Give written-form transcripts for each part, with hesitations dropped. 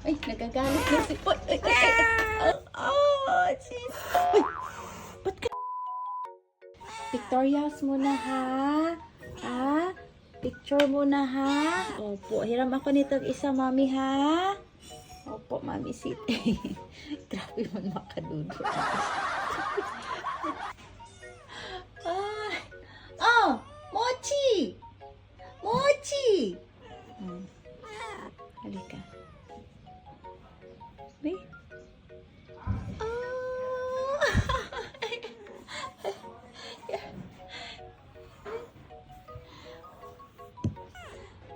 Ay, nagagalit na si... Uy, ay, ay, ay, ay. Oh, sis. Uy, ba't ka... Pictorials muna, ha? Ha? Picture muna, ha? Opo, hiram ako nitong isa, mami, ha? Opo, mami, sit. Grabe man makadudo. Ay. Oh, Mochi! Mochi! Halika. Be? Oh!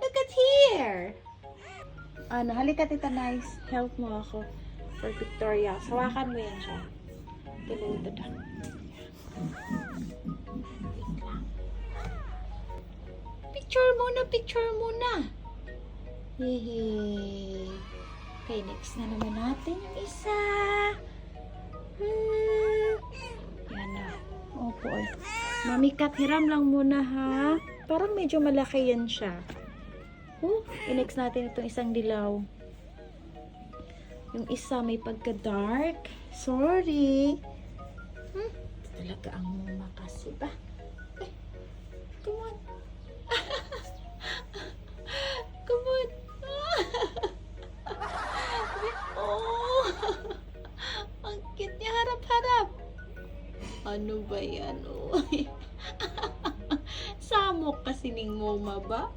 Look at here! Ano, halika tita Nice. Help mo ako for Victoria. Hawakan mo yan siya. Tiluto na. Picture muna, picture muna. Yehey. Okay, next na naman natin yung isa. Yan na. Opo. Mami Kat, hiram lang muna ha. Parang medyo malaki yan siya. I-next natin itong isang dilaw. Yung isa may pagka-dark. Sorry. Talaga ang muma kasi ba? Come on. Come on. Oh. Ang cute niya. Harap-harap. Ano ba yan? Samok kasi ning muma ba?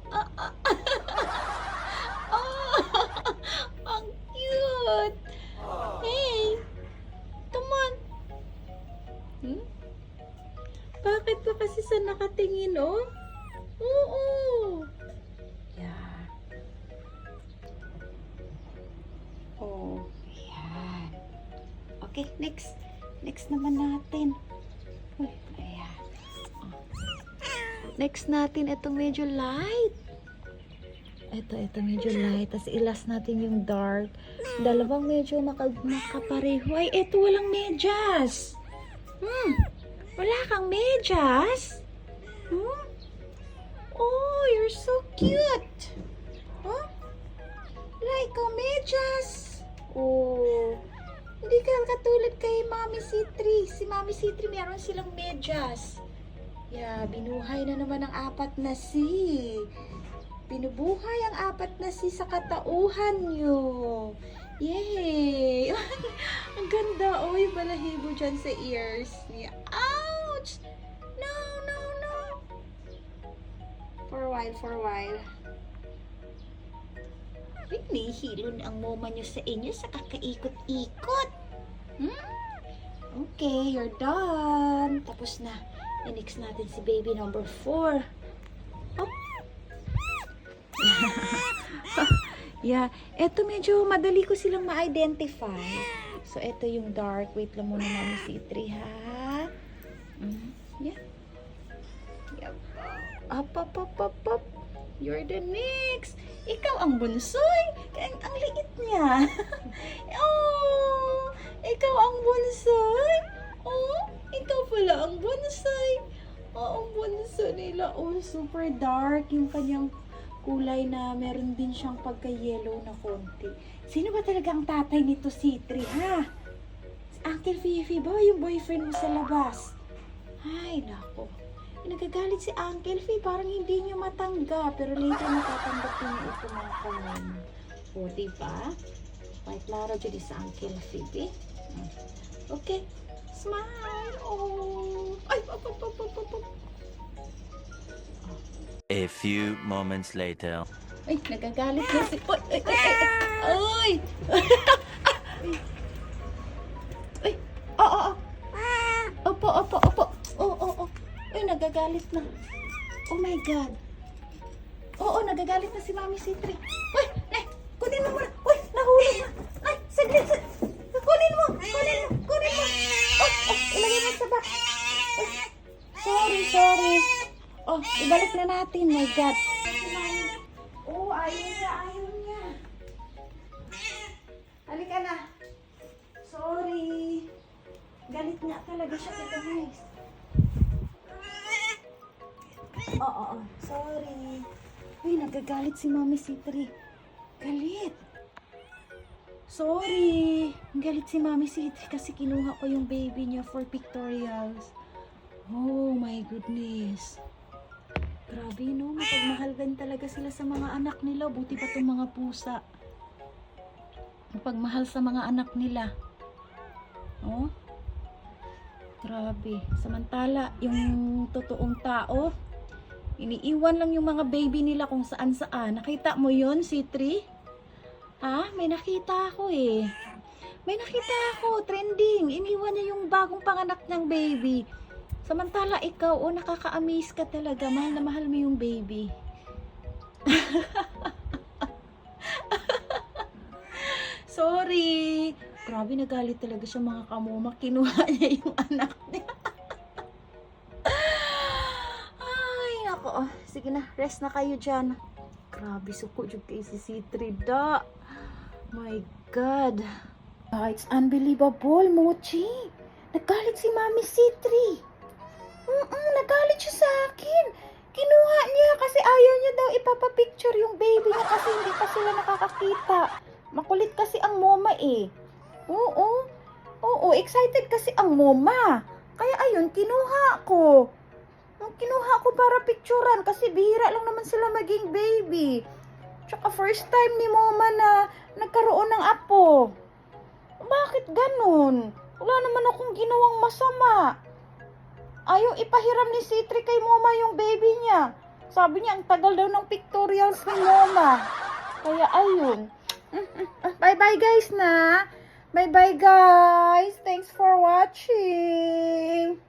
Ang cute. Hey. Come on. Bakit ba kasi sa nakatingin, oh? Oo. Yan. Oh, yan. Okay, next. Next naman natin. Uy, ayan. Next natin, itong medyo light. Ito medyo light. Tapos ilas natin yung dark. Dalawang medyo makapareho. Ay, ito walang medyas. Wala kang medyas? Oh, you're so cute. Huh? Like a medyas. Oh, hindi ka katulad kay Mami C3. Si Mami C3 meron silang medyas. Yeah, binuhay na naman ang 4 na C. Binubuhay ang 4 na C sa katauhan nyo. Yay! Ang ganda. Oh, yung balahibo dyan sa ears niya. Ouch! No, no, no. For a while. Ay, nihilo na ang moma nyo sa inyo sa kakaikot-ikot. Okay, you're done. Tapos na. I-next natin si baby number 4. Oh. Yeah, eto medyo madali ko silang ma-identify. So, eto yung dark. Wait lang muna Mami C3, ha? Yeah. Yep. Up. You're the next. Ikaw ang bunsoy. Ang liit niya. Oh, ikaw ang bunsoy. Oh, ikaw pala ang bunsoy. Oh, ang bunso nila. Oh, super dark yung kanyang kulay na meron din siyang pagka-yellow na konti. Sino ba talaga ang tatay nito C3, ha? Uncle Fifi ba? Yung boyfriend mo sa labas? Ay, nako. Nagagalit si Uncle Fifi. Parang hindi niya matanggap. Pero later matatanggapin niya ito mga kamay. O, diba? May klaro dyan sa Uncle Fifi. Okay. Smile. Oh. Ay, op. A few moments later. Ay, nagagalit na si... Ay! Ay! Oo. Opo. Oo. Ay, nagagalit na. Oh my God. Oo, nagagalit na si Mami C3. Uy! Kunin mo muna. Uy! Nahuli na. Ay! Saglit. Kunin mo. Ilagay mo sa box. Sorry. Oh, ibalik na natin. My God. Oh, ayaw niya. Halika na. Sorry. Galit nga talaga siya kita, guys. Oo. Sorry. Uy, nagagalit si Mami C3. Galit. Sorry. Ang galit si Mami Citri kasi kinuha ko yung baby niya for pictorials. Oh my goodness. Grabe no, mapagmahal din talaga sila sa mga anak nila. Buti pa itong mga pusa. Mapagmahal sa mga anak nila. Oh. Grabe. Samantala, yung totoong tao, iniiwan lang yung mga baby nila kung saan saan. Nakita mo yun, Citri? Ha? May nakita ako eh. May nakita ako, trending. Iniwan niya yung bagong panganak ng baby. Samantala ikaw, oh, nakaka-amaze ka talaga. Mahal na mahal mo yung baby. Sorry. Grabe, nagalit talaga siya mga kamoma. Kinuha niya yung anak niya. Ay, nako. Sige na, rest na kayo dyan. Grabe, suko yung kay si Citri da. My God. It's unbelievable, Mochi. Nagalit si Mami Citri. Nagalit siya sa akin. Kinuha niya kasi ayaw niya daw ipapapicture yung baby niya kasi hindi pa sila nakakakita. Makulit kasi ang moma eh. Oo, excited kasi ang moma. Kaya ayun, kinuha ko. Kinuha ko para picturean kasi bihira lang naman sila maging baby. Tsaka first time ni moma na nagkaroon ng apo. Bakit ganun? Wala naman akong ginawang masama. Ayaw ipahiram ni Citri kay moma yung baby niya. Sabi niya, ang tagal daw ng pictorials ni moma. Kaya ayun. Bye-bye guys na. Bye-bye guys. Thanks for watching.